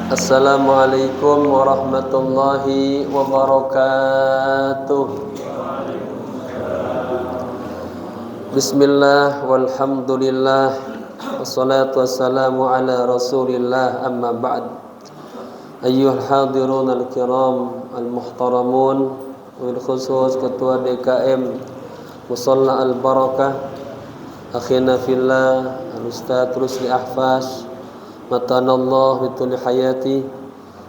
Assalamualaikum warahmatullahi wabarakatuh. Bismillah walhamdulillah wassalatu wassalamu ala rasulillah amma ba'd. Ayyuhal hadirun al-kiram al-muhtaramun, bil khusus ketua DKM Musalla al-Barakah, akhina fillah al-Ustaz Rusli Ahfaz matanallah bitul hayati,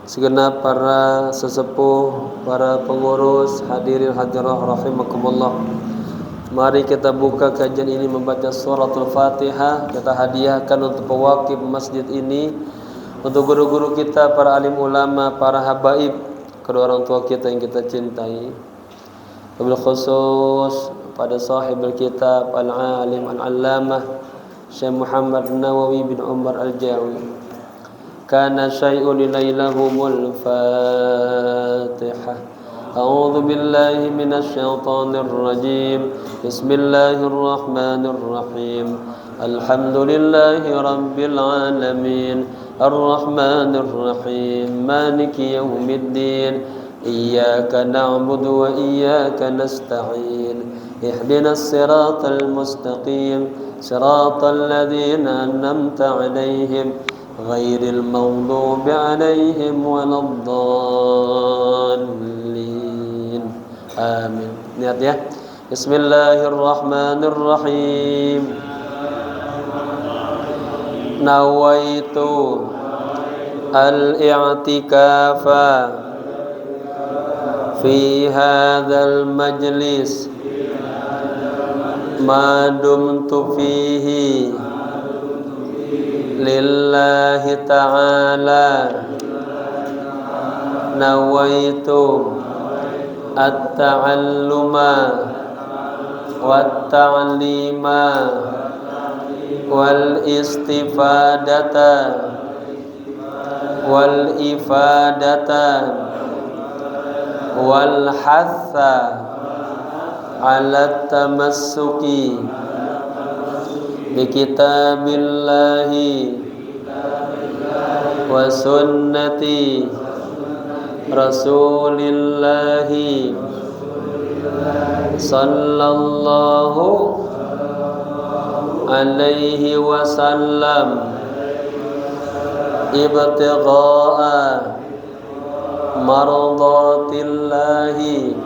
segenap para sesepuh, para pengurus, hadirin hadirah rahimakumullah. Mari kita buka kajian ini membaca suratul Fatihah. Kita hadiahkan untuk pewakif masjid ini, untuk guru-guru kita, para alim ulama, para habaib, kedua orang tua kita yang kita cintai. Wabil khusus pada sahibul kitab al-alim al-allamah Syekh Muhammad Nawawi bin Umar Al-Jawi. Kana syai'un ilailahumul Fatihah. A'udzu billahi minasy syaithanir rajim. Bismillahirrahmanirrahim. Alhamdulillahi rabbil alamin. Arrahmanir rahim. Maliki yaumiddin. Iyyaka na'budu wa iyyaka nasta'in. Ihdinas siratal mustaqim. صراط الذين أنعمت عليهم غير المغضوب عليهم ولا الضالين آمين. Niat ya. Bismillahirrahmanirrahim. Nawaitu al-i'tikafa fi hadzal majlis ma dumtu fihi lillahi ta'ala. Nawaitu at-ta'alluma wat-ta'lima wal istifadata wal ifadata wal hatha ala tamassuki bi kitabillahi wa sunnati rasulillahi sallallahu alaihi wasallam ibtigha'a mardatillahi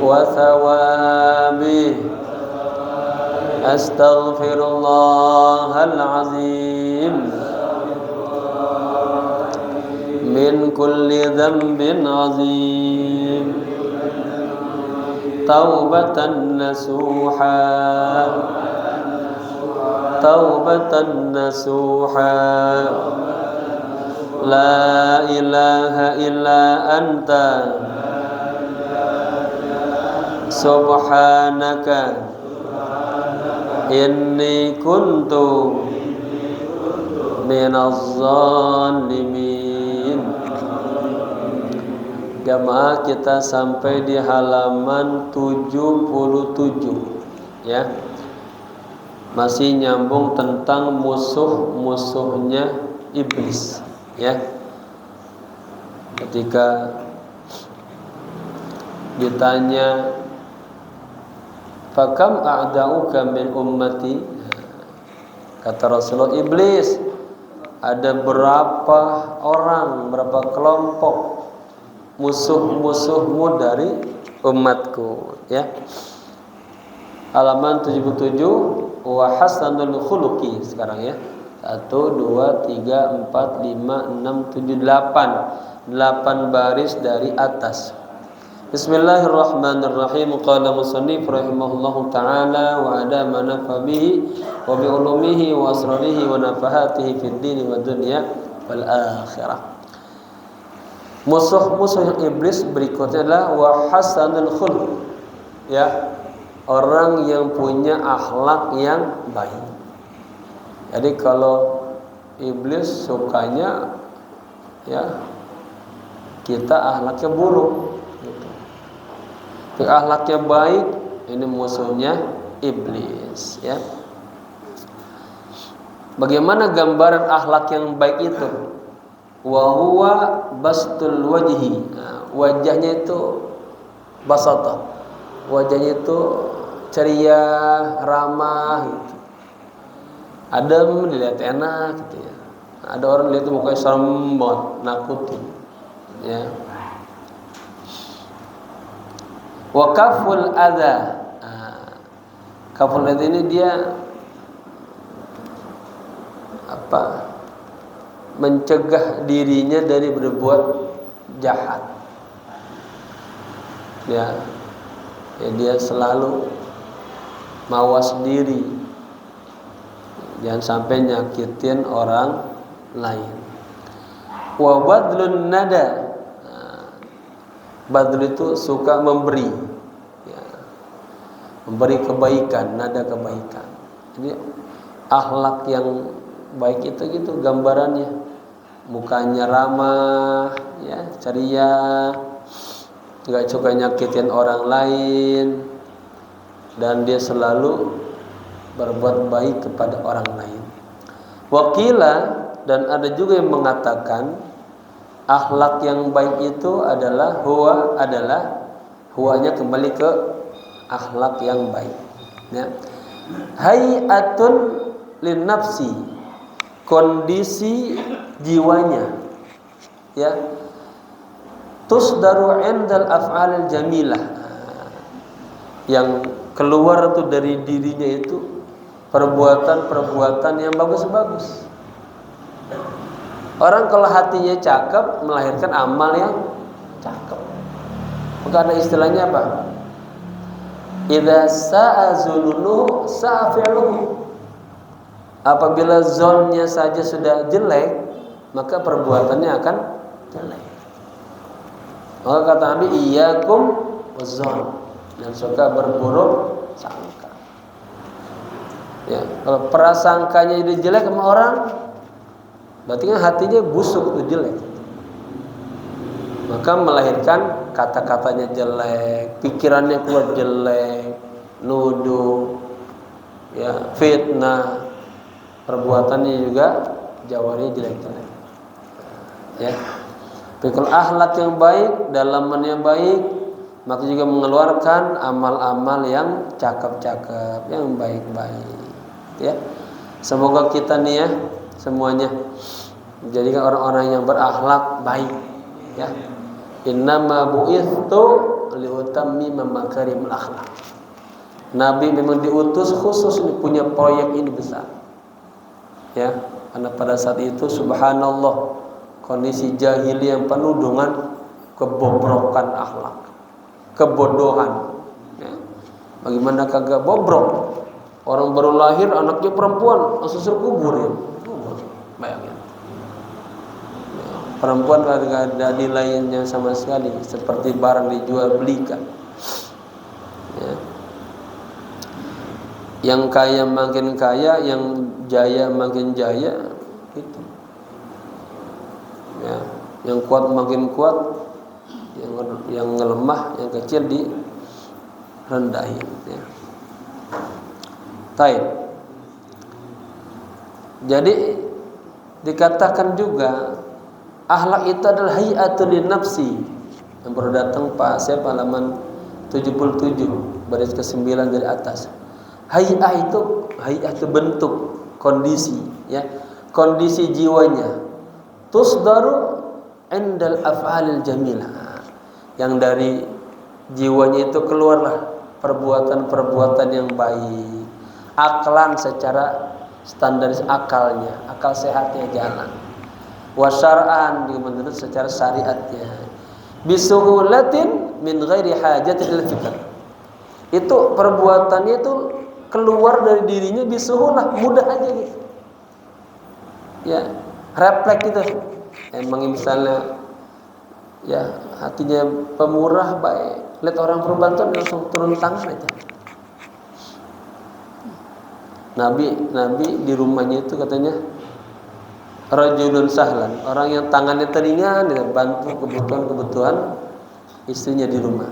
wa thawabih. Astaghfirullahal azim min kulli dhanbin azim. Taubatan nasuha, taubatan nasuha. La ilaha illa anta subhanaka inni kuntu minaz zalimin. Jamaah, kita sampai di halaman 77 ya. Masih nyambung tentang musuh-musuhnya iblis ya. Ketika ditanya fakam a'da'uka min ummati, kata Rasulullah, iblis ada berapa orang, berapa kelompok musuh-musuhmu dari umatku ya. Halaman 77, wa hasanul khuluqi sekarang ya. 1 2 3 4 5 6 7 8 baris dari atas. Bismillahirrahmanirrahim. Qala musannif rahimahullahu ta'ala wa adama nafa bihi wa bi ulumihi wa asrarihi wa nafahatihi fid din wa dunya wal akhirah. Musuh-musuh iblis berikutnya adalah wa hasanul khuluq ya, orang yang punya akhlak yang baik. Jadi kalau iblis sukanya ya kita akhlaknya buruk. Akhlaknya baik, ini musuhnya iblis ya. Bagaimana gambaran akhlak yang baik itu? Wa huwa bastul wajhi. Nah, wajahnya itu basata. Wajahnya itu ceria, ramah gitu. Adem, dilihat enak gitu ya. Ada orang lihat mukanya serem banget, nakutin. Ya. Wa kaful adza. Kaful adza ini dia mencegah dirinya dari berbuat jahat. Ya, dia selalu mawas diri, jangan sampai nyakitin orang lain. Wa badlun nada. Badl itu suka memberi, ya, memberi kebaikan, nada kebaikan. Jadi akhlak yang baik itu gitu gambarannya, mukanya ramah, ya, ceria, nggak suka nyakitin orang lain, dan dia selalu berbuat baik kepada orang lain. Wakila, dan ada juga yang mengatakan akhlak yang baik itu adalah huwanya kembali ke akhlak yang baik, ya. Hayatun lin nafsi, kondisi jiwanya, ya. Tusdaru indal af'alil jamilah, yang keluar tuh dari dirinya itu perbuatan-perbuatan yang bagus-bagus. Orang kalau hatinya cakep melahirkan amal yang cakep. Maka ada istilahnya apa? Idza sa'a zununuhu sa'a fi'luhu. Apabila zonnya saja sudah jelek, maka perbuatannya akan jelek. Maka kata Nabi, iyyakum wazon, dan suka berburuk sangka. Ya, kalau prasangkanya itu jelek sama orang, berarti kan hatinya busuk, itu jelek. Maka melahirkan kata-katanya jelek, pikirannya kuat jelek, nuduh, ya, fitnah, perbuatannya juga jawabannya jelek-jelek. Ya. Tapi kalau akhlak yang baik, dalaman yang baik, maka juga mengeluarkan amal-amal yang cakep-cakep, yang baik-baik. Ya. Semoga kita nih ya semuanya menjadikan orang-orang yang berakhlak baik, ya. Innama bu'itsu liutammima makarimul akhlak. Nabi memang diutus khusus punya proyek ini besar. Ya, karena pada saat itu subhanallah kondisi jahiliyah yang penuh dengan kebobrokan akhlak, kebodohan. Ya. Bagaimana kagak bobrok? Orang baru lahir anaknya perempuan langsung kubur ya. Bayangin. Ya, perempuan gak ada nilainya sama sekali, seperti barang dijual belikan. Ya. Yang kaya makin kaya, yang jaya makin jaya, gitu. Ya, yang kuat makin kuat, yang lemah, yang kecil direndahin. Ya. Taib. Jadi dikatakan juga akhlak itu adalah hayatul nafsi, yang baru datang Pak Asep halaman 77 baris ke-9 dari atas. Hayat itu bentuk, kondisi, ya, kondisi jiwanya. Tusdaru indal af'alil jamilah, yang dari jiwanya itu keluarlah perbuatan-perbuatan yang baik, aklan secara standaris akalnya, akal sehatnya jalan, wasyar'an menurut secara syariatnya, bisuhulatin min ghairi hajatil fikr. Itu perbuatannya itu keluar dari dirinya bisuhulah, mudah aja gitu. Ya, refleks itu. Emang misalnya ya hatinya pemurah baik, lihat orang perlu bantuan langsung turun tangan aja. Nabi di rumahnya itu katanya rajulun sahlan, orang yang tangannya teringan, ya, bantu kebutuhan istrinya di rumah.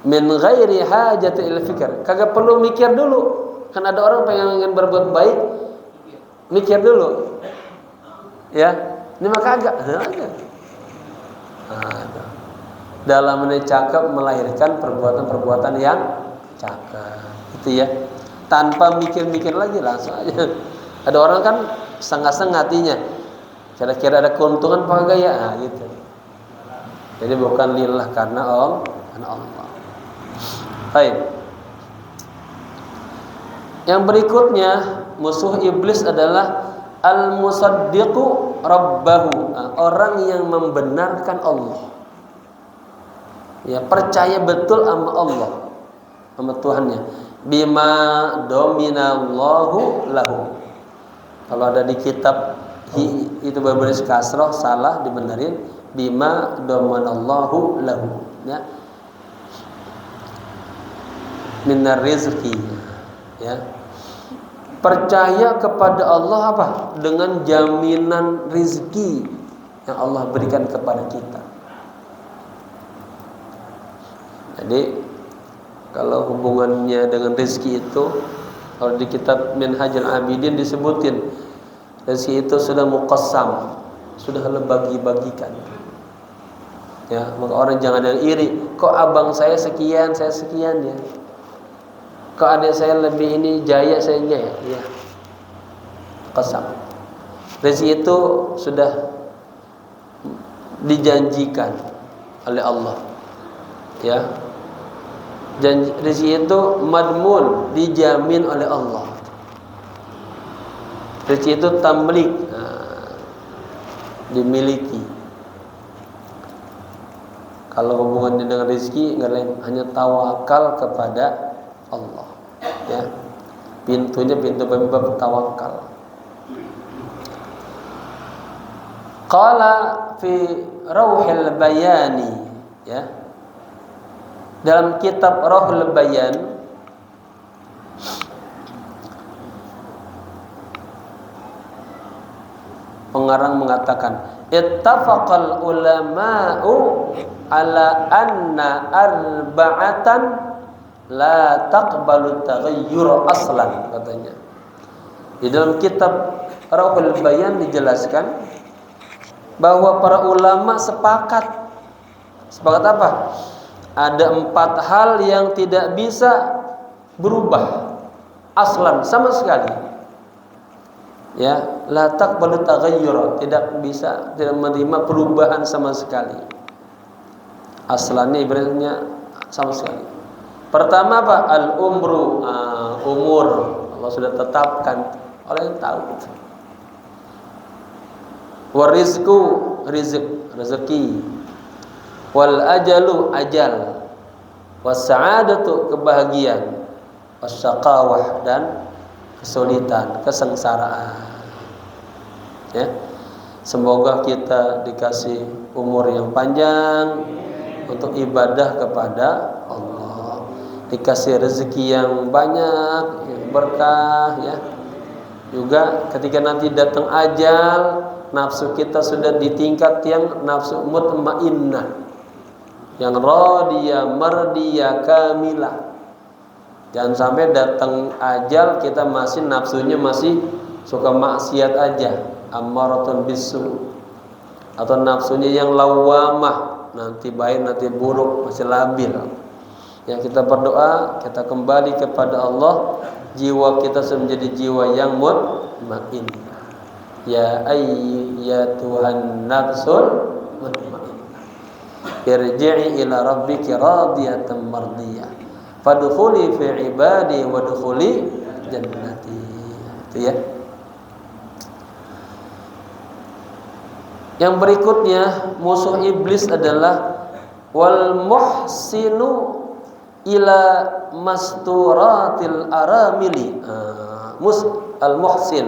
Min ghairi hajati il fikr, kagak perlu mikir dulu. Kan ada orang pengen berbuat baik, mikir dulu. Ya, ini mah kagak. Nah, dalam ini cakep melahirkan perbuatan-perbuatan yang cakep. Itu ya. Tanpa mikir-mikir lagi langsung aja. Ada orang kan setengah-setengah hatinya. Kira-kira ada keuntungan apa enggak ya? Nah, gitu. Jadi bukan lillah karena Allah. Baik. Yang berikutnya musuh iblis adalah al-musaddiqu rabbahu, orang yang membenarkan Allah. Ya, percaya betul sama Allah, sama Tuhannya. Bima dominallahu lahu. Kalau ada di kitab itu berbaris kasroh salah dibenerin bima dominallahu lahu. Ya. Minar rizki. Ya. Percaya kepada Allah apa? Dengan jaminan rizki yang Allah berikan kepada kita. Jadi kalau hubungannya dengan rizki itu, kalau di kitab Minhajul Abidin disebutin rizki itu sudah muqassam, sudah bagi-bagikan. Ya, maka orang jangan yang iri. Kok abang saya sekian, saya sekian ya. Kok adik saya lebih ini jaya, saya jaya. Ya. Qasam. Rezeki itu sudah dijanjikan oleh Allah. Ya. Dan rezeki itu madmun, dijamin oleh Allah. Rezeki itu tamlik, dimiliki. Kalau hubungannya dengan rezeki enggak lain hanya tawakal kepada Allah. Ya. Pintunya pintu bab tawakal. Qala fi Rauhil Bayani, ya. Dalam kitab Rauhul Bayan pengarang mengatakan ittafaqal ulama'u ala anna arba'atan la taqbalu taghayyur aslan, katanya. Di dalam kitab Rauhul Bayan dijelaskan bahwa para ulama sepakat apa? Ada 4 hal yang tidak bisa berubah aslan sama sekali. Ya, la taqbalu taghayyur, tidak menerima perubahan sama sekali. Aslannya ibaratnya sama sekali. Pertama apa? Al-umru, umur. Allah sudah tetapkan, orang yang tahu. Warizqu, rezeki. Wal ajalu, ajal. Was-sa'adatu, kebahagiaan. Was-syaqawah, dan kesulitan, kesengsaraan. Ya. Semoga kita dikasih umur yang panjang untuk ibadah kepada Allah. Dikasih rezeki yang banyak, berkah, ya. Juga ketika nanti datang ajal, nafsu kita sudah di tingkat yang nafsu mutmainnah, yang radiyah mardiyah kamilah. Jangan sampai datang ajal kita masih nafsunya masih suka maksiat aja, ammaratun bisu, atau nafsunya yang lawamah, nanti baik nanti buruk, masih labil. Yang kita berdoa, kita kembali kepada Allah, jiwa kita sudah menjadi jiwa yang mutmainnah. Ya Tuhan nafsul mutmainnah, irji'i ila rabbiki radiyatan mardiyah, fadkhuli fi ibadi wadkhuli jannati. Itu ya. Yang berikutnya musuh iblis adalah wal muhsinu ila masturatil aramili. Al muhsin,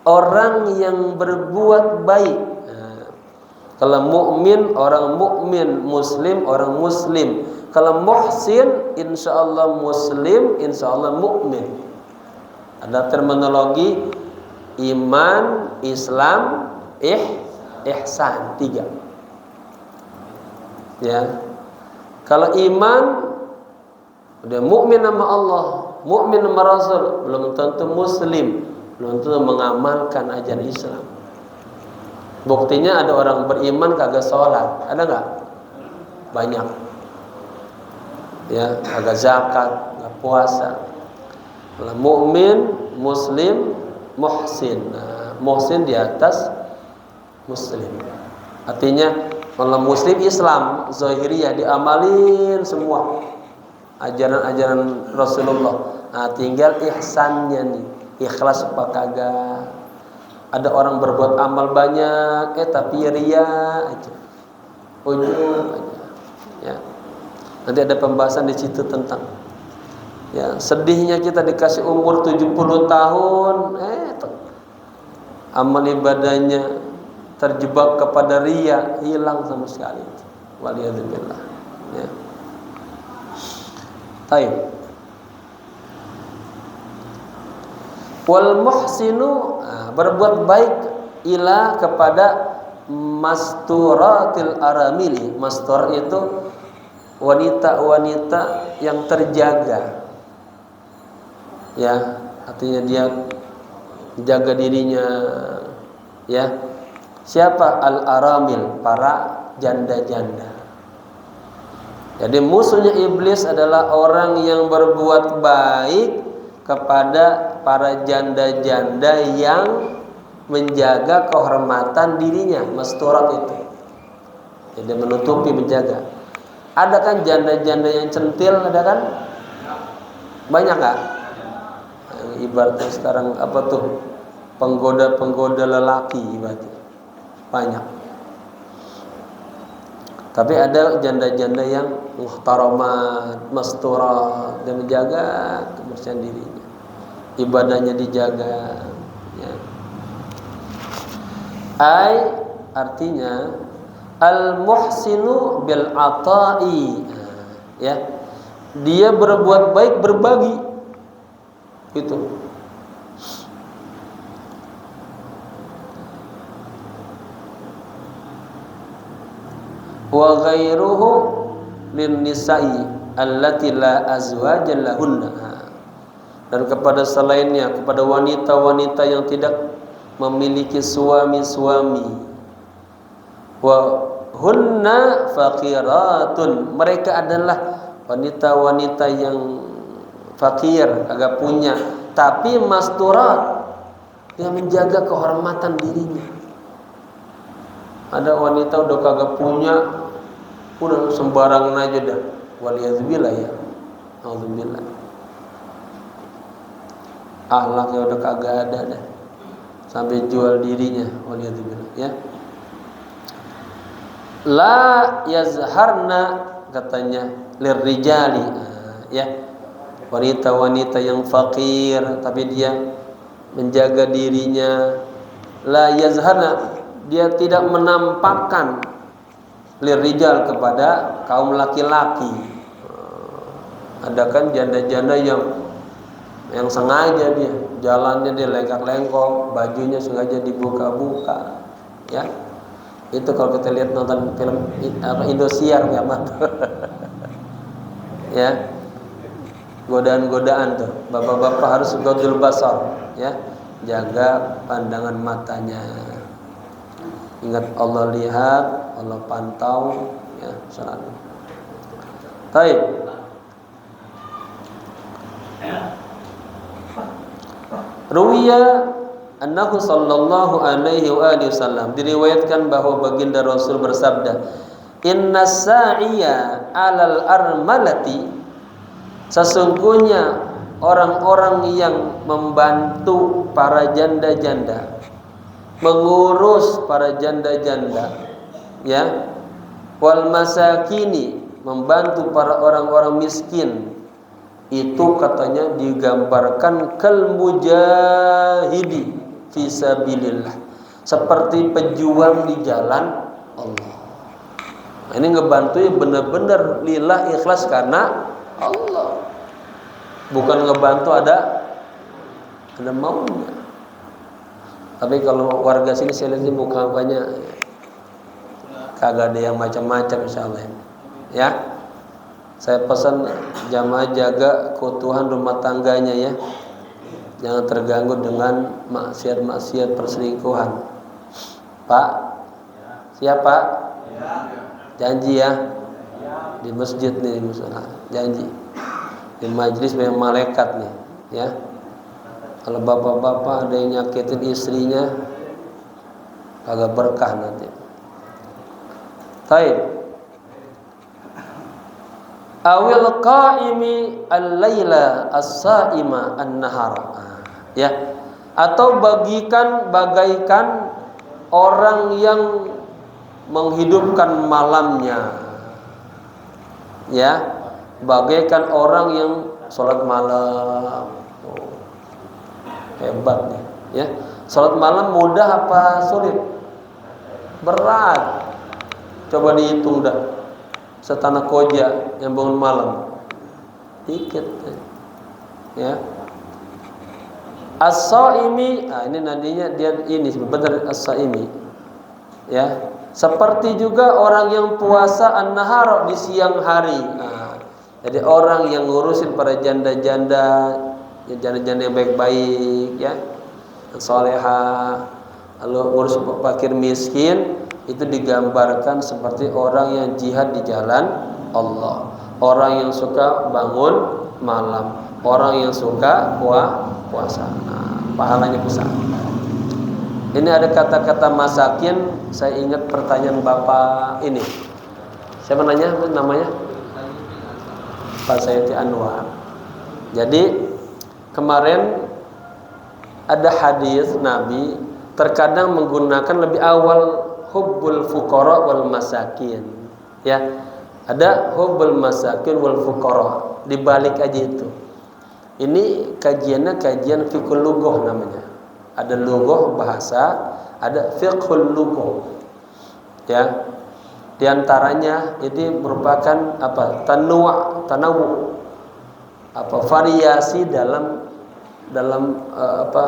orang yang berbuat baik. Kalau mukmin, orang mukmin, muslim, orang muslim. Kalau muhsin, insyaallah muslim, insyaallah mukmin. Ada terminologi iman, Islam, ihsan, 3. Ya. Kalau iman udah mukmin sama Allah, mukmin sama Rasul, belum tentu muslim. belum tentu mengamalkan ajaran Islam. Buktinya ada orang beriman kagak sholat, ada nggak? Banyak. Ya, kagak zakat, nggak puasa. Kalau mukmin, muslim, muhsin. Nah, muhsin di atas muslim. Artinya kalau muslim Islam zahiriyah diamalin semua ajaran-ajaran Rasulullah. Nah, tinggal ihsannya nih, ikhlas apa kagak. Ada orang berbuat amal banyak, tapi ria aja, ujung aja. Ya. Nanti ada pembahasan di situ tentang ya sedihnya kita dikasih umur 70 tahun, amal ibadahnya terjebak kepada ria, hilang sama sekali. Waliyadzubillah. Ya. Baik. Wal muhsinu, berbuat baik ila kepada masturatil aramili. Mastur itu wanita-wanita yang terjaga. Ya, artinya dia jaga dirinya. Ya. Siapa al-aramil? Para janda-janda. Jadi musuhnya iblis adalah orang yang berbuat baik kepada para janda-janda yang menjaga kehormatan dirinya, masturat itu. Jadi menutupi, menjaga. Ada kan janda-janda yang centil, ada kan? Banyak nggak? Ibaratnya sekarang apa tuh? Penggoda-penggoda lelaki ibaratnya. Banyak. Tapi ada janda-janda yang muhtaramat, masturat, dan menjaga kebersihan dirinya. Ibadahnya dijaga, ya. Artinya al-muhsinu bil ata'i, ya. Dia berbuat baik, berbagi. Itu. Wa ghairuhu lin nisa'i allati la azwaja lahunna. Dan kepada selainnya, kepada wanita-wanita yang tidak memiliki suami-suami. Wa hunna faqiratun, mereka adalah wanita-wanita yang fakir, agak punya, tapi masturat, yang menjaga kehormatan dirinya. Ada wanita udah kagak punya, udah sembarangan aja dah. Waliyadzubillah ya. Alhamdulillah. Akhlaknya udah kagak ada dah. Sampai jual dirinya. Waliyadzubillah ya. La yazharna katanya lirrijali, ya. Wanita-wanita yang fakir tapi dia menjaga dirinya. La yazharna, dia tidak menampakkan lirijal kepada kaum laki-laki. Ada kan janda-janda yang sengaja dia jalannya dia lengkak-lengkok, bajunya sengaja dibuka-buka, ya. Itu kalau kita lihat nonton film Indosiar ya, ya. Godaan-godaan tuh. Bapak-bapak harus ghodul basar, ya. Jaga pandangan matanya. Ingat Allah lihat, Allah pantau, ya, selalu. Baik. Ruwiya annahu sallallahu alaihi wa alihi wasallam, diriwayatkan bahwa baginda Rasul bersabda, "Inna sa'iya 'alal armalati", sesungguhnya orang-orang yang membantu para janda-janda, mengurus para janda-janda, ya, wal masakini, membantu para orang-orang miskin, itu katanya digambarkan kal mujahidi fi sabilillah, seperti pejuang di jalan Allah. Nah, ini ngebantu ya benar-benar lillah, ikhlas karena Allah. Bukan ngebantu ada maunya. Tapi kalau warga sini saya lihat muka-mukanya kagak ada yang macam-macam, insyaallah. Ya. Saya pesan jamaah jaga keutuhan rumah tangganya, ya. Jangan terganggu dengan maksiat-maksiat perselingkuhan. Pak, siapa? Janji ya. Di masjid nih, musola. Janji. Di majlis banyak malaikat nih, ya. Kalau bapak-bapak ada yang nyakitin istrinya, kagak berkah nanti. Baik. Awil qaimi al-laila as-saima an-nahara. Ya. Atau bagaikan orang yang menghidupkan malamnya. Ya. Bagaikan orang yang sholat malam. Oh, hebat nih, ya. Sholat malam mudah apa sulit? Berat. Coba dihitung dah. Setanah koja yang bangun malam dikit, ya. As-saimi, ini nantinya dia ini benar as-saimi, ya. Seperti juga orang yang puasa an-nahar di siang hari. Jadi orang yang ngurusin para janda-janda, janda-janda yang baik-baik, ya, yang salehah, lalu ngurus fakir miskin. Itu digambarkan seperti orang yang jihad di jalan Allah, orang yang suka bangun malam, orang yang suka puasa. Pahalanya besar. Ini ada kata-kata masakin. Saya ingat pertanyaan Bapak ini. Siapa nanya namanya? Pak Sayyidi Anwar. Jadi kemarin ada hadis Nabi terkadang menggunakan lebih awal hubbul fuqara wal masakin, ya. Ada hubbul masakin wal fuqara, dibalik aja itu. Ini kajiannya kajian fiqhul lughah namanya. Ada lughah bahasa, ada fiqhul lughah. Ya. Di antaranya ini merupakan tanawu, variasi dalam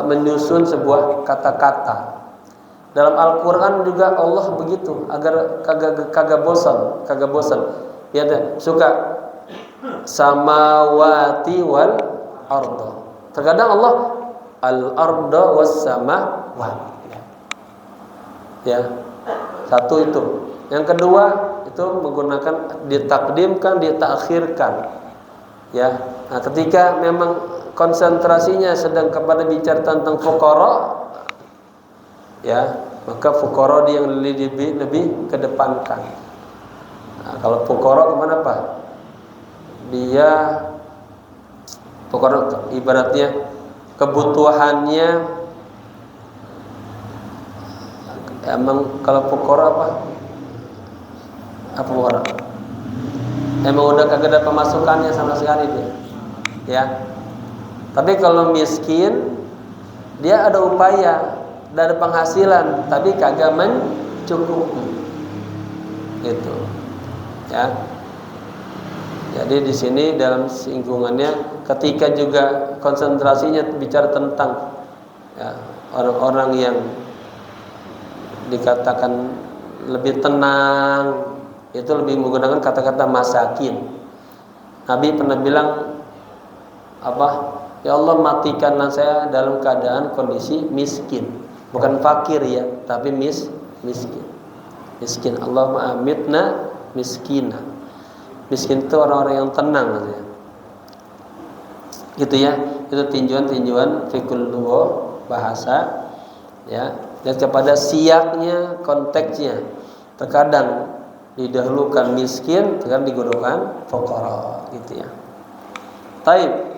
menyusun sebuah kata-kata. Dalam Al-Quran juga Allah begitu agar kagak bosan. Ya, suka samawati wal arda. Terkadang Allah al-arda was samawati. Ya, satu itu. Yang kedua itu menggunakan ditakdimkan, ditakhirkan. Ya, nah ketika memang konsentrasinya sedang kepada bicara tentang fuqara, ya, maka fuqara dia yang lebih kedepankan. Nah, kalau fuqara kemana Pak? Dia fuqara ibaratnya kebutuhannya, emang kalau fuqara apa fuqara? Emang udah kagak ada pemasukannya sama sekali dia, ya. Tapi kalau miskin dia ada upaya, ada penghasilan, tapi kagak mencukupi, gitu, ya. Jadi di sini dalam singgungannya, ketika juga konsentrasinya bicara tentang, ya, orang-orang yang dikatakan lebih tenang, itu lebih menggunakan kata-kata masakin. Nabi pernah bilang ya Allah, matikanlah saya dalam keadaan kondisi miskin. Bukan fakir ya, tapi miskin. Miskin. Allahumma amitna miskina. Miskin itu orang-orang yang tenang, ya. Gitu ya. Itu tinjauan fiqhul lughah, bahasa, ya. Dan kepada siyaknya, konteksnya. Terkadang didahulukan miskin, terkadang digunakan fuqara, gitu ya. Taib.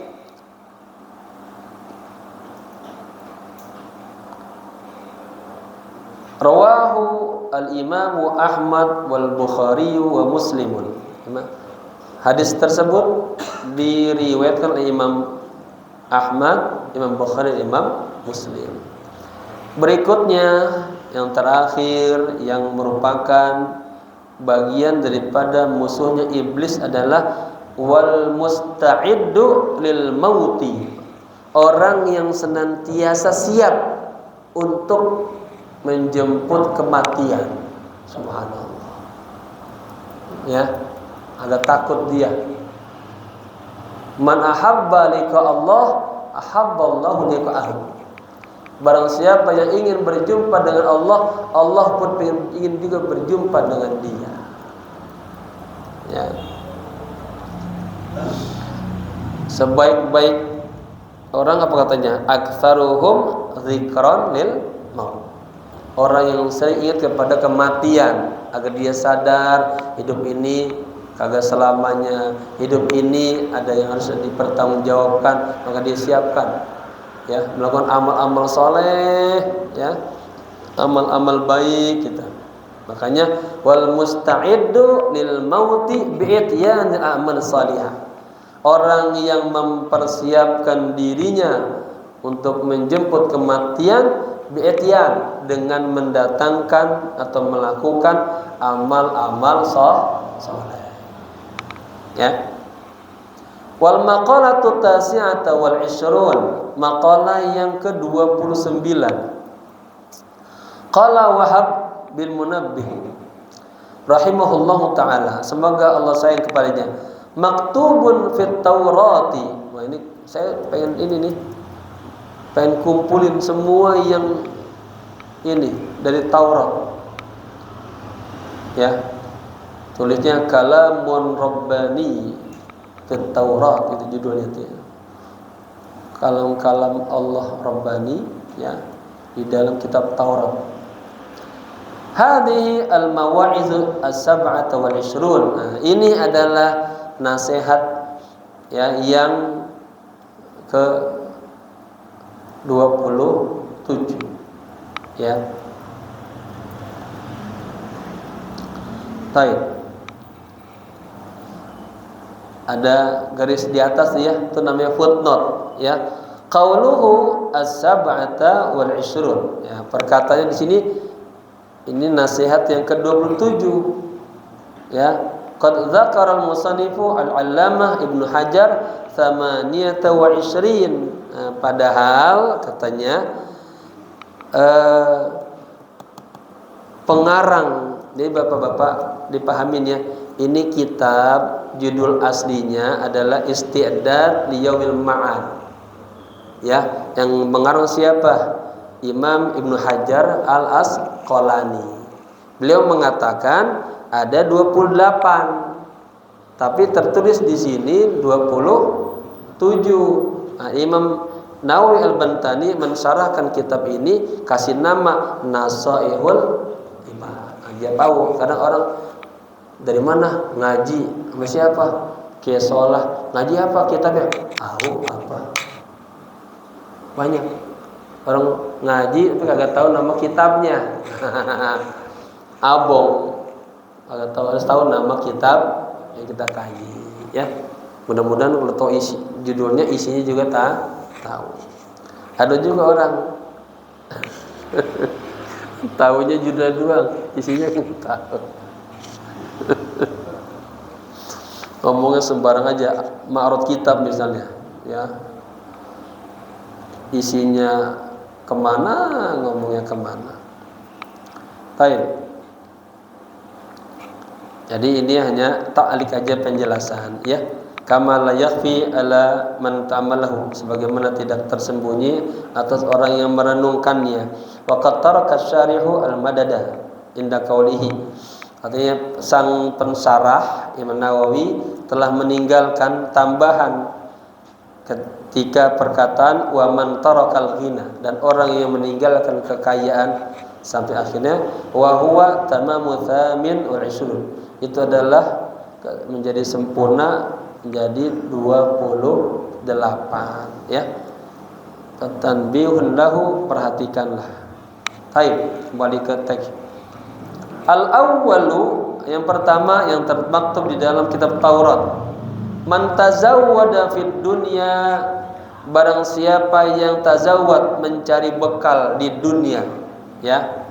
Rawahu al-Imam Ahmad wal Bukhari wa Muslimun. Hadis tersebut diriwayatkan oleh Imam Ahmad, Imam Bukhari, Imam Muslim. Berikutnya yang terakhir yang merupakan bagian daripada musuhnya iblis adalah wal musta'iddu lil mauti, orang yang senantiasa siap untuk menjemput kematian. Subhanallah, ya, agak takut dia. Man ahabba liqa Allah ahabballahu liqa'ahu. Barang siapa yang ingin berjumpa dengan Allah, Allah pun ingin juga berjumpa dengan dia. Ya. Sebaik-baik orang apa katanya? Aktsaruhum dzikran lil maut. Orang yang sering ingat kepada kematian agar dia sadar hidup ini kagak selamanya, hidup ini ada yang harus dipertanggungjawabkan, maka dia siapkan, ya, melakukan amal-amal soleh, ya, amal-amal baik kita. Makanya wal musta'iddu lil mauti bi'ityanil a'mal salihah. Orang yang mempersiapkan dirinya untuk menjemput kematian bi'ityan, dengan mendatangkan atau melakukan amal-amal soleh. Ya. Wal maqalatu tasi'ata wal 'ishrun, maqalah yang ke-29. Qala Wahab bin Munabbih rahimahullahu taala, semoga Allah sayang kepadanya, maktubun fit Taurati. Wah, ini saya pengen ini nih, pengen kumpulin semua yang ini dari Taurat. Ya. Tulisnya Kalamun Rabbani fit Taurat, itu judulnya itu. Ya. Kalam-kalam Allah Rabbani, ya, di dalam kitab Taurat. Hadhihi al-mawa'izu as-sab'ata wal 'ishrun. Nah, ini adalah nasihat, ya, yang ke 27, ya. Baik. Ada garis di atas ya, itu namanya footnote, ya. Qauluhu as-sab'ata wal 'ishrun. Ya, perkataannya di sini ini nasihat yang ke-27. Ya. Qad dzakara al-musannifu al-'allamah Ibnu Hajar 28. Padahal katanya pengarang, ini bapak-bapak dipahamin ya, ini kitab judul aslinya adalah Isti'dad Liyaumil Ma'ad. Ya, yang mengarang siapa? Imam Ibnu Hajar Al-Asqalani. Beliau mengatakan ada 28, tapi tertulis di sini 27. Nah, Imam Nawawi Al-Bantani mensyarahkan kitab ini kasih nama Nasaihul Imam. Dia tahu, kadang orang dari mana ngaji sama siapa? Kiai Sholah. Ngaji apa kitabnya? Tahu apa? Banyak orang ngaji tapi kagak tahu nama kitabnya. Abong kagak tahu, harus tahu nama kitab yang kita kaji, ya. Mudah-mudahan kalau tahu isi judulnya, isinya juga tahu. Ada juga orang tahunya judul doang, isinya nggak tahu. Ngomongnya sembarang aja, ma'rud kitab misalnya, ya. Isinya kemana, ngomongnya kemana. Baik. Jadi ini hanya ta'liq aja penjelasan, ya. Kama la yakhfi ala man ta'amalahu, sebagaimana tidak tersembunyi atas orang yang merenungkannya. Wa qad taraka syarihu al-madada inda qaulihi. Artinya sang pensarah Imam Nawawi telah meninggalkan tambahan ketika perkataan wa man tarakal ghina, dan orang yang meninggalkan kekayaan sampai akhirnya wa huwa tamamu thamin wal 'ishrun, itu adalah menjadi sempurna menjadi 28, ya. Tanbihun lahu, perhatikanlah. Baik, kembali ke teks. Al-awwalu, yang pertama yang termaktub di dalam kitab Taurat, man tazawwada fid dunya, barang siapa yang tazawwad, mencari bekal di dunia, ya.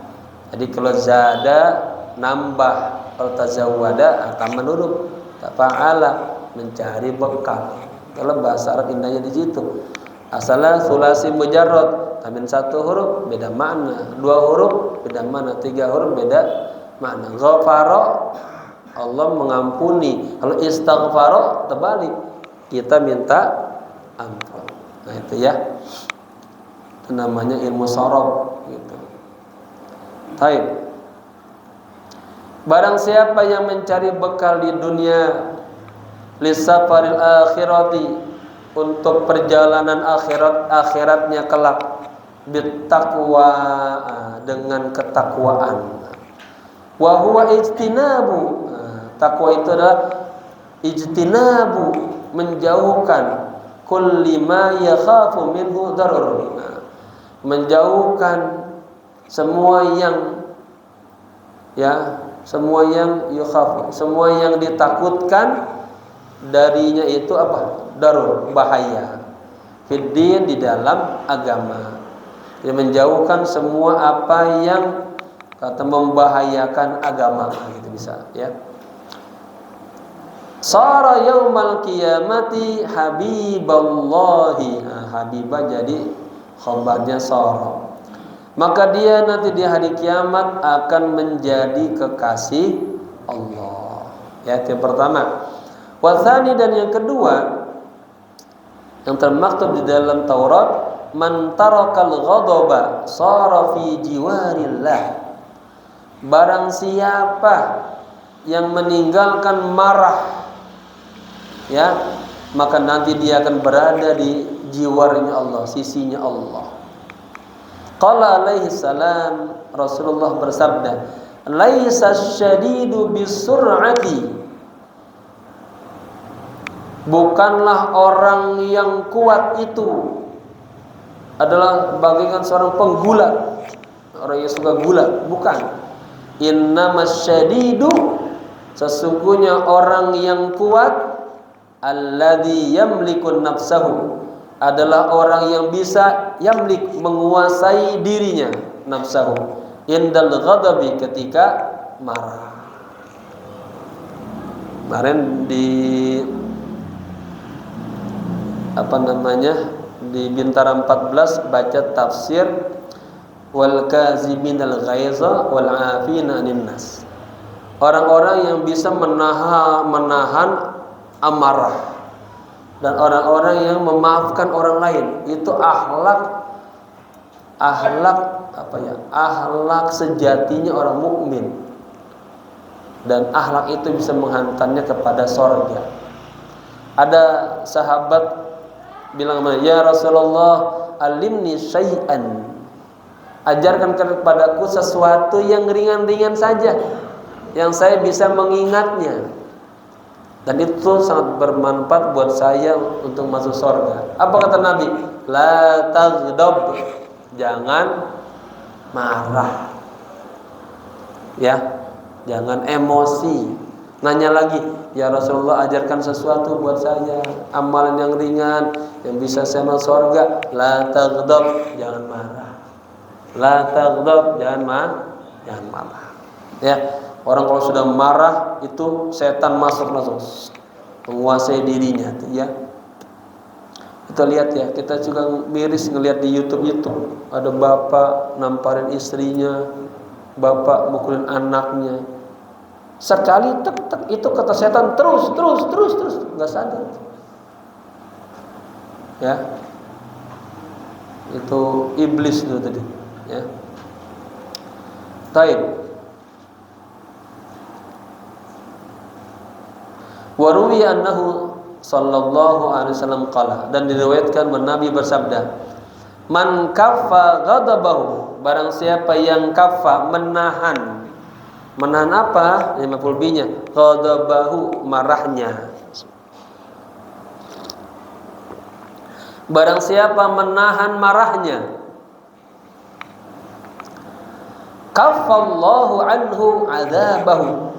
Jadi kalau zada nambah, kalau tazawwada akan menurut fa'ala, mencari bekal. Kalau bahasa Arab indahnya di situ. Asalnya sulasi mujarrad, tamin satu huruf beda makna, dua huruf beda makna, tiga huruf beda makna. Ghafara, Allah mengampuni. Kalau istaghfara terbalik, kita minta ampun. Nah itu ya, itu namanya ilmu sorob gitu. Taib. Barang siapa yang mencari bekal di dunia lisafaril akhirati, untuk perjalanan akhiratnya kelak, bittaqwa, dengan ketakwaan. Wa huwa ijtinabu, takwa itu adalah ijtinabu, menjauhkan kulli ma yakhafu minhu darur, menjauhkan semua yang semua yang yukhafu, semua yang ditakutkan darinya itu apa? Darur, bahaya. Fiddin, di dalam agama. Dia menjauhkan semua apa yang kata membahayakan agama, gitu bisa ya. Sara yaumal qiyamati habiballahi. Habibah jadi khabarnya sara. Maka dia nanti di hari kiamat akan menjadi kekasih Allah. Ya, itu yang pertama. Wathani, dan yang kedua, yang termaktub di dalam Taurat, man tarakal ghadaba sara fi jiwarillah. Barang siapa yang meninggalkan marah, ya, maka nanti dia akan berada di jiwarnya Allah, sisinya Allah. Qala alaihi salam, Rasulullah bersabda, laisa syadidu bisur'ati, bukanlah orang yang kuat itu adalah bagaikan seorang penggula, orang yang suka gula, bukan. Innamas syadidu, sesungguhnya orang yang kuat, alladzi yamliku nafsahu, adalah orang yang bisa yamlik, menguasai dirinya, nafsahu, indal ghadabi, ketika marah. Kemarin di di Bintara 14 baca tafsir wal kaziminal ghaiza wal afina 'anil nas. Orang-orang yang bisa menahan amarah dan orang-orang yang memaafkan orang lain, itu akhlak sejatinya orang mukmin, dan akhlak itu bisa menghantarnya kepada surga. Ada sahabat bilang, ya Rasulullah, alimni syai'an, ajarkan kepadaku sesuatu yang ringan-ringan saja, yang saya bisa mengingatnya, dan itu sangat bermanfaat buat saya untuk masuk surga. Apa kata Nabi? La taghdab, jangan marah, ya, jangan emosi. Nanya lagi, ya Rasulullah, ajarkan sesuatu buat saya, amalan yang ringan yang bisa saya masuk surga. La taghdab, jangan marah. La taghdab, jangan marah. Ya. Orang kalau sudah marah itu setan masuk langsung menguasai dirinya, ya. Kita lihat ya, kita juga miris ngelihat di YouTube ada bapak namparin istrinya, bapak mukulin anaknya. Sekali tek itu kata setan terus nggak sadar. Ya. Itu iblis itu tadi, ya. Taib. Wa ruwiya annahu sallallahu alaihi wasallam qala, dan diriwayatkan Nabi bersabda, man kaffa ghadabahu, barang siapa yang kaffa, menahan apa? Maf'ul bihi-nya, ghadabahu, marahnya. Barang siapa menahan marahnya, kaffallahu anhu adzabahu,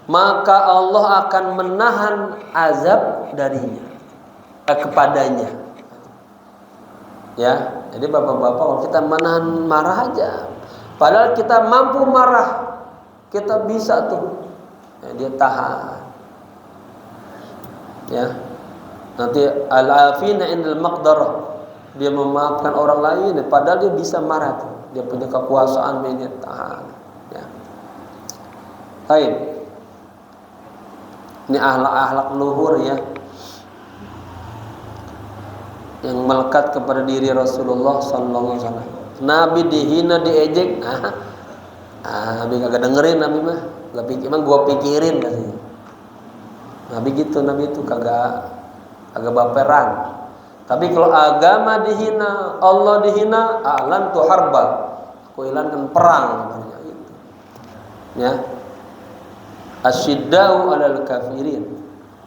maka Allah akan menahan azab darinya, kepadanya. Ya, jadi bapak-bapak, kalau kita menahan marah aja, padahal kita mampu marah, kita bisa tuh, ya, dia tahan. Ya, nanti al-afina indal maqdarah, dia memaafkan orang lain, padahal dia bisa marah tuh, dia punya kekuasaan, dia tahan. Ya, baik. Ini akhlak luhur, ya. yang melekat kepada diri Rasulullah sallallahu alaihi wasallam. Nabi dihina, diejek, Nabi kagak dengerin, Nabi mah gak pikir, emang gua pikirin katanya. Nabi gitu, Nabi itu kagak baperan. Tapi kalau agama dihina, Allah dihina, alan tu harba, aku ilankan perang namanya gitu. Ya. Asyiddau 'alal kafirin,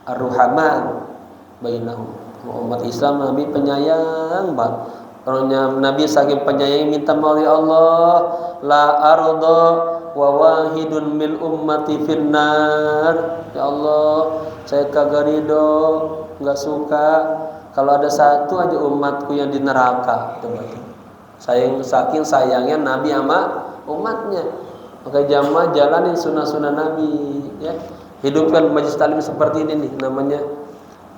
ar-ruhaman bainahum. Umat Islam Nabi penyayang banget. Orangnya Nabi saking penyayang minta maaf ya Allah, la arda wa wahidun min ummati finnar. Ya Allah, saya kagak ridho, enggak suka kalau ada satu aja umatku yang di neraka. Saking sayangnya Nabi sama umatnya. Maka jamaah jalanin sunnah-sunnah Nabi, ya. Hidupkan majlis taklim seperti ini nih, namanya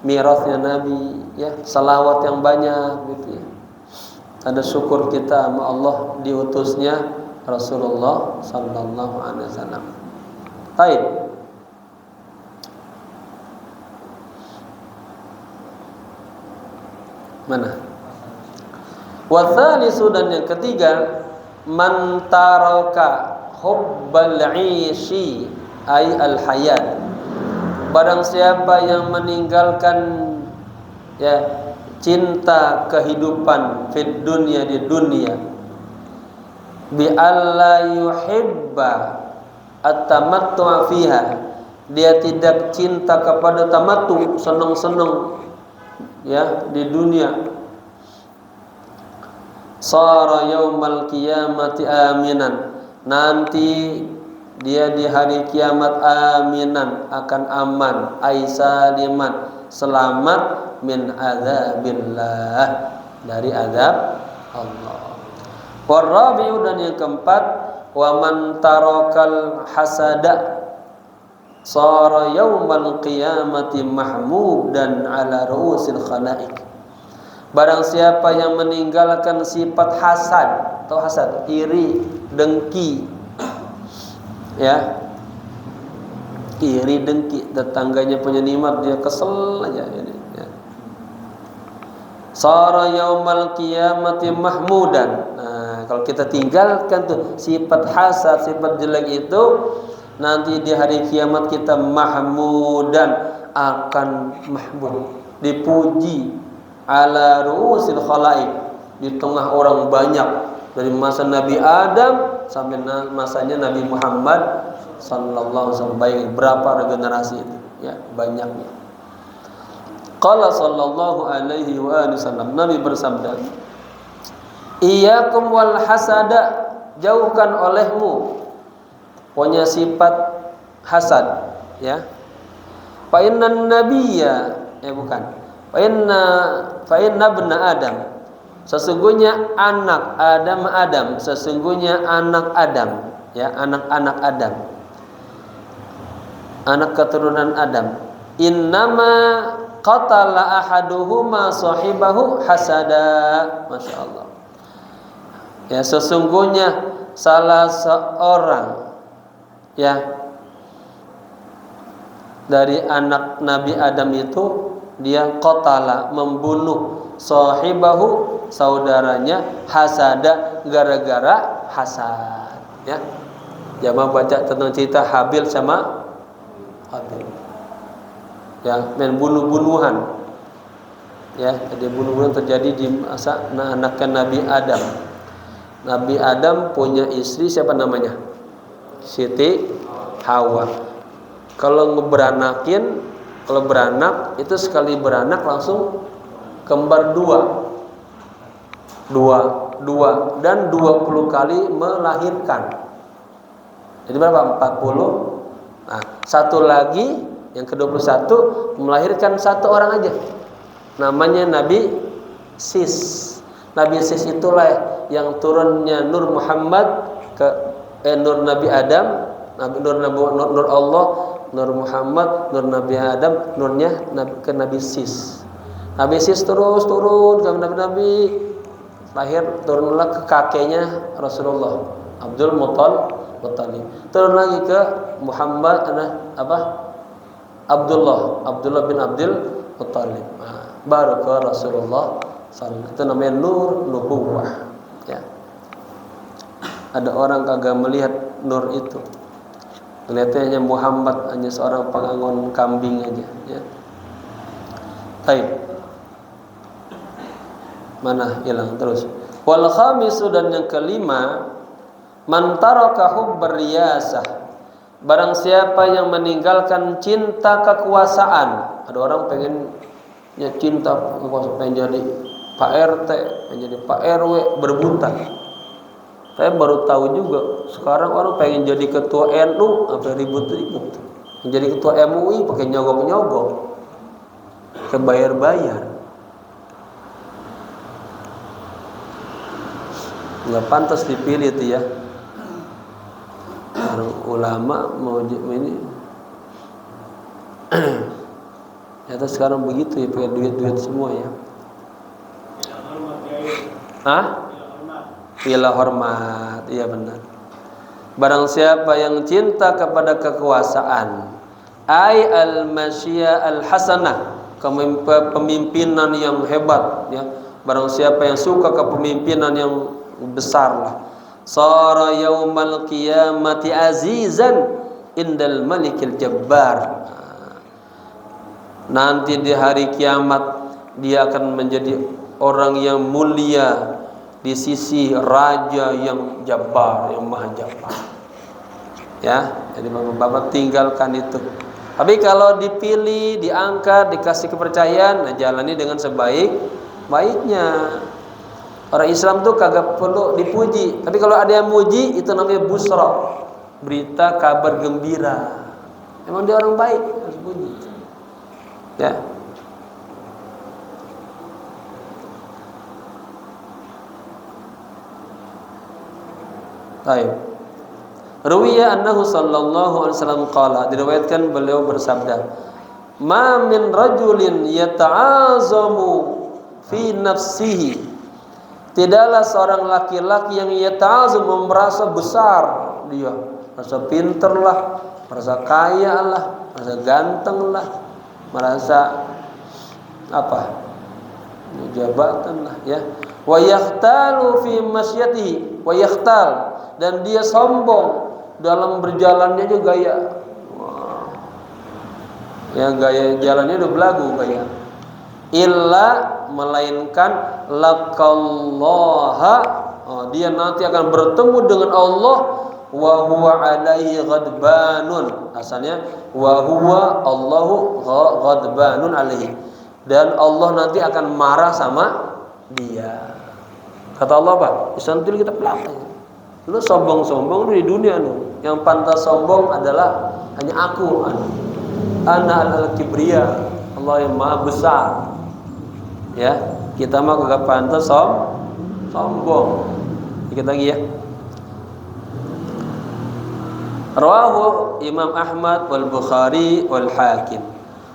mirasnya Nabi, ya, salawat yang banyak gitu ya. Tanda syukur kita sama Allah diutusnya Rasulullah sallallahu alaihi wasallam. Baik. Mana? Wa tsalisu, dan yang ketiga, man taraka hubbal 'ishi ay al hayat. Barang siapa yang meninggalkan, ya, cinta kehidupan fid dunya, di dunia, bi alla yuhibba at-tamattu' fiha, dia tidak cinta kepada tamattu, senang-senang, ya, di dunia, sara yaumal qiyamati aminan, nanti dia di hari kiamat aminan, akan aman, aisaliman, selamat, min azabillah, dari azab Allah. Warabi'u, dan yang keempat, wa man tarakal hasada sara yaumal qiyamati mahmudan ala ru'usil khalaiq. Barang siapa yang meninggalkan sifat hasad, atau hasad, iri, dengki, ya, iri dengki, tetangganya punya nikmat dia kesel aja ini, ya. Sara yaumal qiyamati mahmudan. Nah, kalau kita tinggalkan tuh sifat hasad, sifat jelek itu, nanti di hari kiamat kita mahmudan, akan mahmud, dipuji, ala ru'usil khalaiq, di tengah orang banyak, dari masa Nabi Adam sampai masanya Nabi Muhammad sallallahu alaihi wasallam. Baik, berapa generasi itu, ya, banyaknya. Qala sallallahu alaihi wasallam, Nabi bersabda, iyyakum wal hasada, jauhkan olehmu punya sifat hasad, ya. Fa innan nabiyya, fa inna ibna adam, sesungguhnya anak Adam, sesungguhnya anak Adam, ya, anak-anak Adam, anak keturunan Adam, innama qatala ahaduhuma sahibahu hasada. Masya Allah. Ya, sesungguhnya salah seorang, ya, dari anak Nabi Adam itu, dia qatala, membunuh, sahibahu, saudaranya, hasada, gara-gara hasad, ya. Jamaah baca tentang cerita Habil sama Habil, ya, main bunuh-bunuhan, ya. Jadi bunuh-bunuhan terjadi di masa anaknya Nabi Adam. Nabi Adam punya istri, siapa namanya? Siti Hawa. Kalau beranak itu sekali beranak langsung kembar dua dan 20 kali melahirkan. Jadi berapa? 40. Nah, satu lagi yang ke-21 melahirkan satu orang aja. Namanya Nabi Sis. Nabi Sis itulah yang turunnya Nur Muhammad ke Nur Nabi Adam, Nur Allah, Nur Muhammad, Nur Nabi Adam, nurnya ke Nabi Sis. Nabi Sis terus turun ke Nabi, lahir, turunlah ke kakeknya Rasulullah, Abdul Muttalib. Turun lagi ke Muhammad, Abdullah bin Abdul Muttalib. Baru ke Rasulullah Itu namanya nur nubuwah. Ya. Ada orang kagak melihat nur itu. Melihatnya hanya Muhammad, hanya seorang pengangon kambing aja. Ya. Baik. Mana hilang terus. Wal khamisu, dan yang kelima, man taraka hubbar riyasah. Barang siapa yang meninggalkan cinta kekuasaan. Ada orang pengennya cinta kekuasaan, pengen jadi Pak RT, pengen jadi Pak RW, berebutan. Saya baru tahu juga sekarang orang pengen jadi ketua NU apa ribut-ribut. Jadi ketua MUI pakai nyogok-nyogok, kebayar-bayar. Nggak pantas dipilih itu ya. Orang ulama mau ini. Ya sekarang begitu ya, pakai duit-duit semua ya. Hah? Bila hormat, iya benar. Barang siapa yang cinta kepada kekuasaan, ai al-masyiah al-hasanah, kepemimpinan yang hebat ya. Barang siapa yang suka kepemimpinan yang besar lah, sara yaumal qiyamati azizan indal malikil jabbar. Nanti di hari kiamat dia akan menjadi orang yang mulia di sisi raja yang jabbar, yang maha jabbar. Ya, jadi bapak-bapak tinggalkan itu. Tapi kalau dipilih, diangkat, dikasih kepercayaan, nah jalani dengan sebaik-baiknya. Orang Islam tuh kagak perlu dipuji. Tapi kalau ada yang muji, itu namanya busra, berita kabar gembira. Emang dia orang baik, harus puji. Ya. Baik. Ruwiya annahu sallallahu alaihi wasallam qala, diriwayatkan beliau bersabda, "Ma min rajulin yata'azamu fi nafsihi." Tidaklah seorang laki-laki yang yata'azam, merasa besar dia, merasa pinter lah, merasa kaya lah, merasa ganteng lah, merasa apa? Jabatan lah ya. Wa yakhtalu fi masyatihi wa yakhtal, dan dia sombong dalam berjalannya aja gaya. Wah. Ya gaya jalannya udah belagu gaya. Illa, melainkan laqallaha, dia nanti akan bertemu dengan Allah wa huwa alaihi ghadbanun. Asalnya wa huwa Allahu ghadbanun alaihi, dan Allah nanti akan marah sama dia. Kata Allah apa? Isantil kita pelak. Lu sombong-sombong di dunia lu. Yang pantas sombong adalah hanya aku. Ana al-kibriya, Allah yang maha besar. Ya, kita mah kagak pantas sombong. Dikit lagi ya. Rawahu Imam Ahmad wal Bukhari wal Hakim.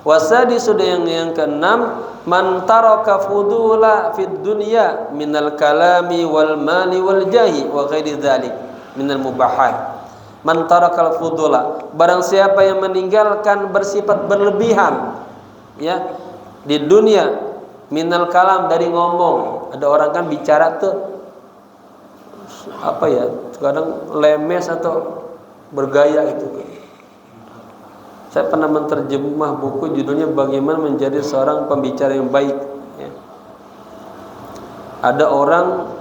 Wasadi sudah yang keenam, man taraka fudula fid dunya minal kalami wal mali wal jahi wa ghairi dzalik minal mubahat. Man tarakal fudula, barang siapa yang meninggalkan bersifat berlebihan ya di dunia, minal kalam, dari ngomong. Ada orang kan bicara tuh apa ya, kadang lemes atau bergaya itu. Saya pernah menerjemah buku judulnya Bagaimana Menjadi Seorang Pembicara yang Baik ya. Ada orang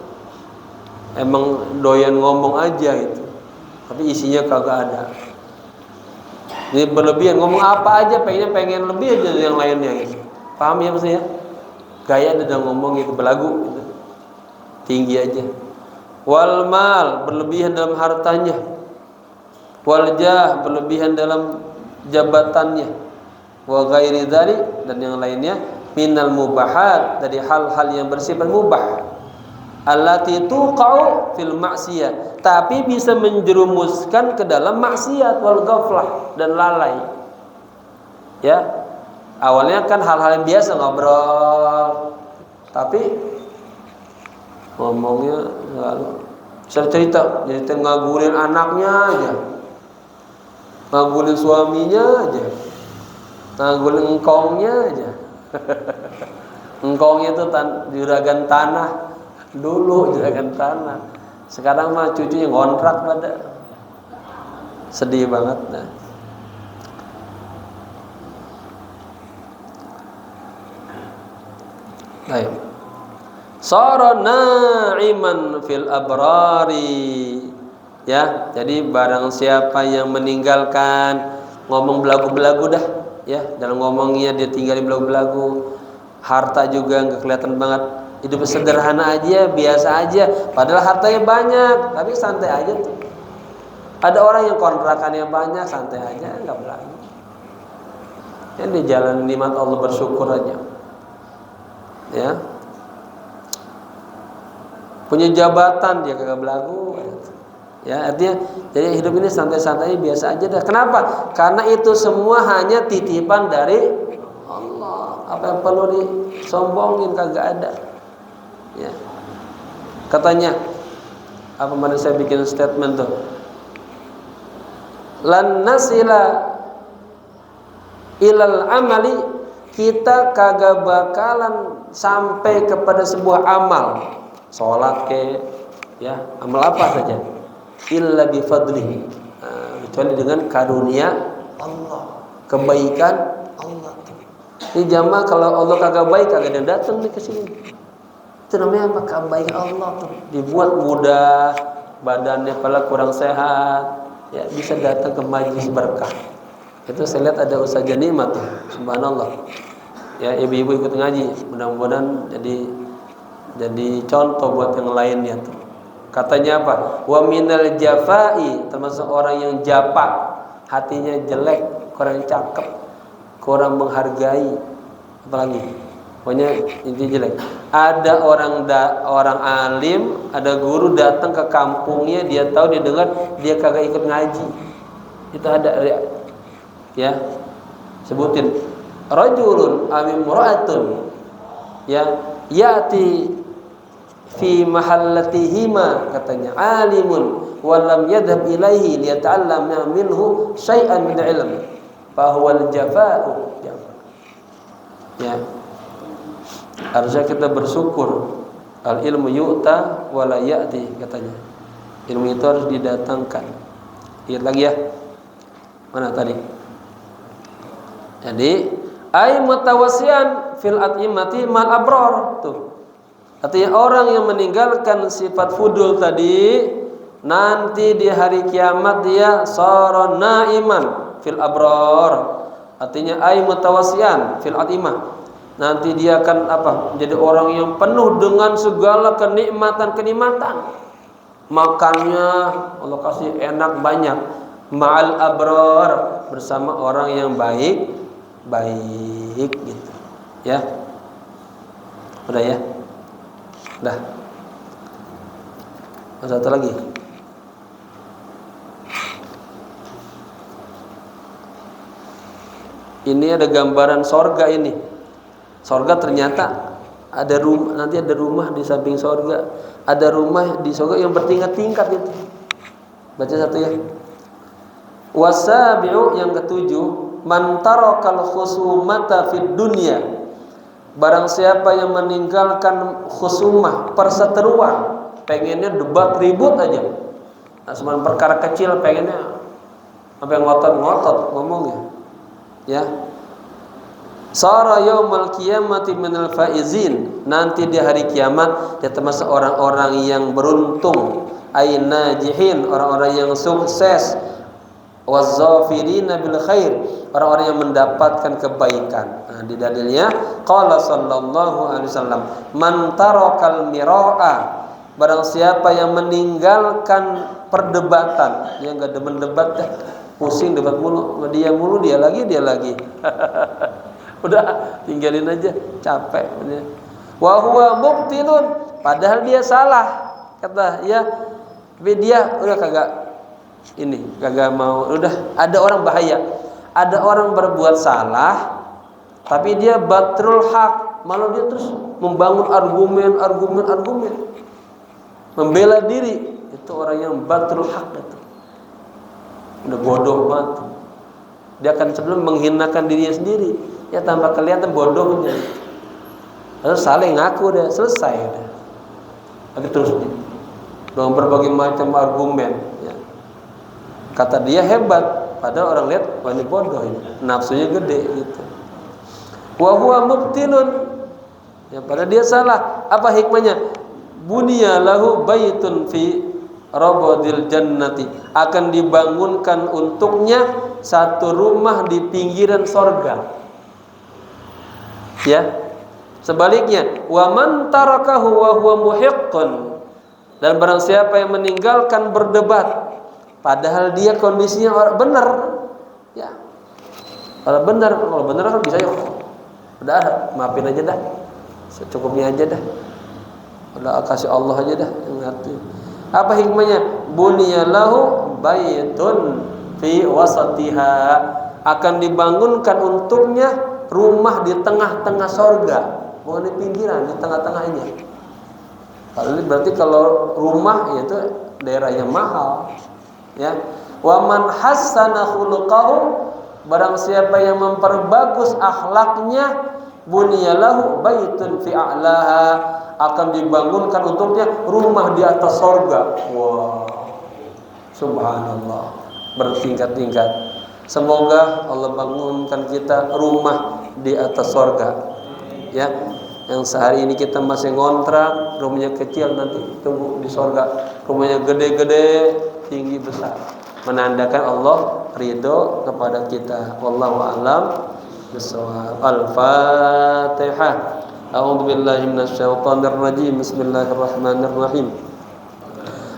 emang doyan ngomong aja itu, tapi isinya kagak ada. Ini berlebihan, ngomong apa aja pengen lebih aja dari yang lainnya gitu. Paham ya maksudnya? Gaya dalam ngomong gitu, belagu gitu. Tinggi aja. Wal mal, berlebihan dalam hartanya. Wal jah, berlebihan dalam jabatannya. Wa ghairi dzalik, dan yang lainnya, minal mubahat, dari hal-hal yang bersifat mubah, allati tuqa'u fil maksiyah, tapi bisa menjerumuskan ke dalam maksiat, wal ghaflah, dan lalai. Ya, awalnya kan hal-hal yang biasa, ngobrol, tapi ngomongnya lalu cerita ngagulin anaknya aja, ngagulin suaminya aja, ngagulin engkongnya aja. Engkong itu juragan tanah. Dulu juragan tanah. Sekarang mah cucunya ngontrak pada. Sedih banget. Nah. Baik. Sara na'iman fil abrari. Ya, jadi barang siapa yang meninggalkan ngomong belagu-belagu dah, ya, dalam ngomongnya dia tinggalin belagu-belagu. Harta juga nggak kelihatan banget, hidup sederhana aja, biasa aja, padahal hartanya banyak, tapi santai aja tuh. Ada orang yang kontrakannya banyak, santai aja, nggak belagu. Ya, di jalan nikmat Allah bersyukur aja. Ya, punya jabatan dia kagak belagu. Ya, artinya jadi hidup ini santai-santai biasa aja dah. Kenapa? Karena itu semua hanya titipan dari Allah. Apa yang perlu disombongin, kagak ada. Ya. Katanya apa mana saya bikin statement tuh. Lan nasila ilal amali, kita kagak bakalan sampai kepada sebuah amal. Salat ke, ya, amal apa saja. Illa bi fadlihi, kecuali dengan karunia Allah, kebaikan Allah. Ini jamaah kalau Allah kagak baik kagak ada datang nih ke sini. Itu namanya apa? Kebaikan Allah tuh. Dibuat mudah, badannya pala kurang sehat, ya bisa datang ke majelis berkah. Itu saya lihat ada Ustaz Janimah tuh, subhanallah. Ya, ibu-ibu ikut ngaji, mudah-mudahan jadi contoh buat yang lainnya tuh. Katanya apa? Wa minal jafai, termasuk orang yang japa, hatinya jelek, kurang cakep, kurang menghargai, apalagi pokoknya intinya jelek. Ada orang alim, ada guru datang ke kampungnya, dia tahu, dia dengar, dia kagak ikut ngaji. Itu ada, ya. Sebutin rajulun aw imra'atun, ya, yati fi mahallatihima, katanya alimun wa lam yadhhab ilaihi liyata'allama minhu syai'an min ilm fa huwa al-jafa'u. Ya, harusnya kita bersyukur. Al ilmu yu'ta wa la ya'ti, katanya. Ilmu itu harus didatangkan. Lihat lagi ya. Mana tadi? Jadi ay mutawassian fil at'imati mal abrar tuh. Artinya orang yang meninggalkan sifat fudul tadi, nanti di hari kiamat dia sara naiman fil abrar. Artinya ay mutawassian fil atimah. Nanti dia akan apa? Jadi orang yang penuh dengan segala kenikmatan-kenikmatan. Makannya Allah kasih enak banyak. Ma'al abrar, bersama orang yang baik gitu. Ya. Udah ya? Dah. Satu lagi. Ini ada gambaran sorga ini. Sorga ternyata ada rumah, nanti ada rumah di samping sorga. Ada rumah di sorga yang bertingkat-tingkat itu. Baca satu ya. Wasabi'u, yang ketujuh, man tarakal khusumata fid dunya. Barang siapa yang meninggalkan khusumah, perseteruan, pengennya debat ribut aja. Nah, cuma perkara kecil pengennya sampai ngotot-ngotot ngomongnya. Ya. Sara yaumal qiyamati minal faizin. Nanti di hari kiamat dia termasuk orang-orang yang beruntung, ainajihin, orang-orang yang sukses, wazafirina bil khair, orang-orang yang mendapatkan kebaikan. Nah, di dalilnya qala sallallahu alaihi wasallam, man tarakal miraa, barang siapa yang meninggalkan perdebatan, yang enggak demen debat dah, pusing debat mulu, dia lagi. Udah tinggalin aja, capek. Wa huwa mubtilun, padahal dia salah. Kata ya, tapi dia udah kagak mau. Udah, ada orang bahaya. Ada orang berbuat salah, tapi dia batrul haq, malah dia terus membangun argumen, membela diri. Itu orang yang batrul haq itu. Udah bodoh banget. Dia akan sebelum menghinakan dirinya sendiri, ya tambah kelihatan bodohnya. Lalu saling ngaku udah selesai udah. Lagi terus dengan berbagai macam argumen ya. Kata dia hebat, padahal orang lihat wah ini bodoh ini, nafsunya gede gitu. Wa huwa mubtilun, ya padahal dia salah. Apa hikmahnya? Buniya lahu baitun fi rabadil jannati, akan dibangunkan untuknya satu rumah di pinggiran sorga. Ya. Sebaliknya, wa man tarakahu wa huwa muhiqqun, dan barang siapa yang meninggalkan berdebat padahal dia kondisinya orang benar, ya. Kalau benar kan bisa ya. Udah, maafin aja dah. Secukupnya aja dah. Udah kasih Allah aja dah yang ngerti. Apa hikmahnya? Bunyalahu baitun fi wasatiha, akan dibangunkan untuknya rumah di tengah-tengah sorga, bukan di pinggiran, di tengah-tengahnya. Berarti kalau rumah itu daerahnya mahal. Ya, wa man hassana khuluqahu, barang siapa yang memperbagus akhlaknya, bunyalahu baitun fi a'laha, akan dibangunkan untuknya rumah di atas sorga. Wow, subhanallah, bertingkat-tingkat. Semoga Allah bangunkan kita rumah di atas sorga. Ya, yang sehari ini kita masih ngontrak, rumahnya kecil, nanti tunggu di sorga rumahnya gede-gede, tinggi besar, menandakan Allah ridho kepada kita. Wallahu a'lam bishawab. Al-Fatihah. A'udzu billahi minasyaitonir rajim. Bismillahirrahmanirrahim.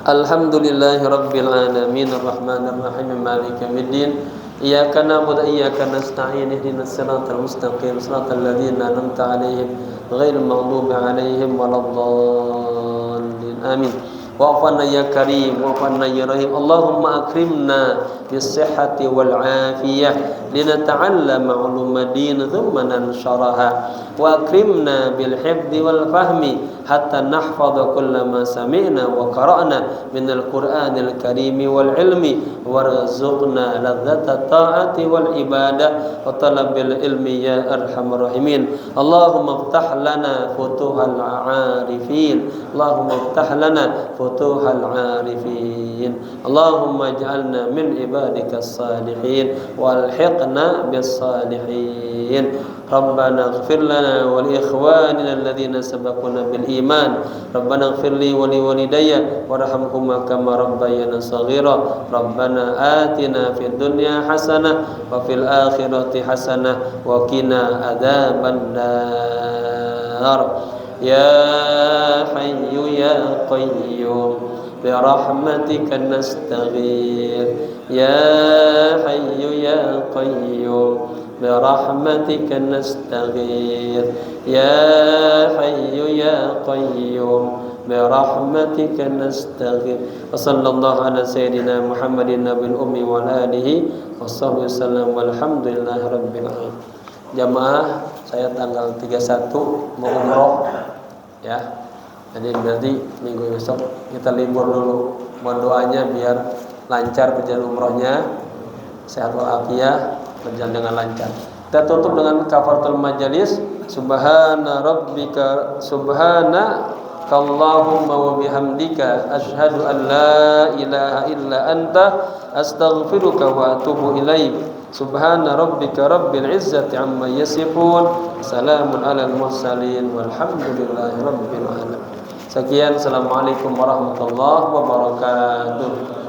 Alhamdulillahi rabbil alamin, arrahmanir rahim, maliki yaumiddin. Iyyaka na'budu wa iyyaka nasta'in, ihdinas siratal mustaqim, siratal ladzina an'amta 'alaihim ghairil maghdubi 'alaihim waladdallin. Amin. Wa'afana ya karim, wa'afana ya rahim. Allahumma akrimna bis-sihhati wal 'afiyah linata'allama 'uluma din thumma nansharaha, wa akrimna bil hifdzi wal fahmi hatta nahfadha kulla ma sami'na wa qara'na minal qur'anil karim wal ilmi, warzuqna ladzata ta'ati wal ibadah wa talabil ilmi ya arhamar rahimin. Allahumma iftah lana futuhal 'arifin, Allahumma iftah lana futuhal 'arifin, Allahumma ij'alna min ibadikas salihin walhiqna bis salihin. Rabbana ighfir lana wa li ikhwanina alladhina sabaquna bil iman. Rabbana ighfir li wa li walidayya warhamhuma kama rabbayana shaghira. Rabbana atina fid dunya hasanah wa fil akhirati hasanah wa qina adzaban nar. Ya hayyu ya qayyum birahmatika nastaghir. Ya hayyu ya qayyum برحمتك نستغيث. يا حي يا قيوم برحمتك نستغيث. وصلى الله على سيدنا محمد النبي الأمي وعلى آله وصحبه وسلم والحمدلله رب العالمين. Jamaah, saya tanggal 31 mau umroh ya. Jadi berarti minggu besok kita libur dulu. Mohon doanya biar lancar perjalanan umrohnya, sehat walafiat, berjalan dengan lancar. Kita tutup dengan kafaratul majalis. Subhana rabbika, subhanaka Allahumma wa bihamdika, asyhadu an la ilaha illa anta, astaghfiruka wa atubu ilaik. Subhana rabbika rabbil izzati amma yasifun, salamun alal mursalin, walhamdulillahi rabbil alamin. Sekian, assalamualaikum warahmatullahi wabarakatuh.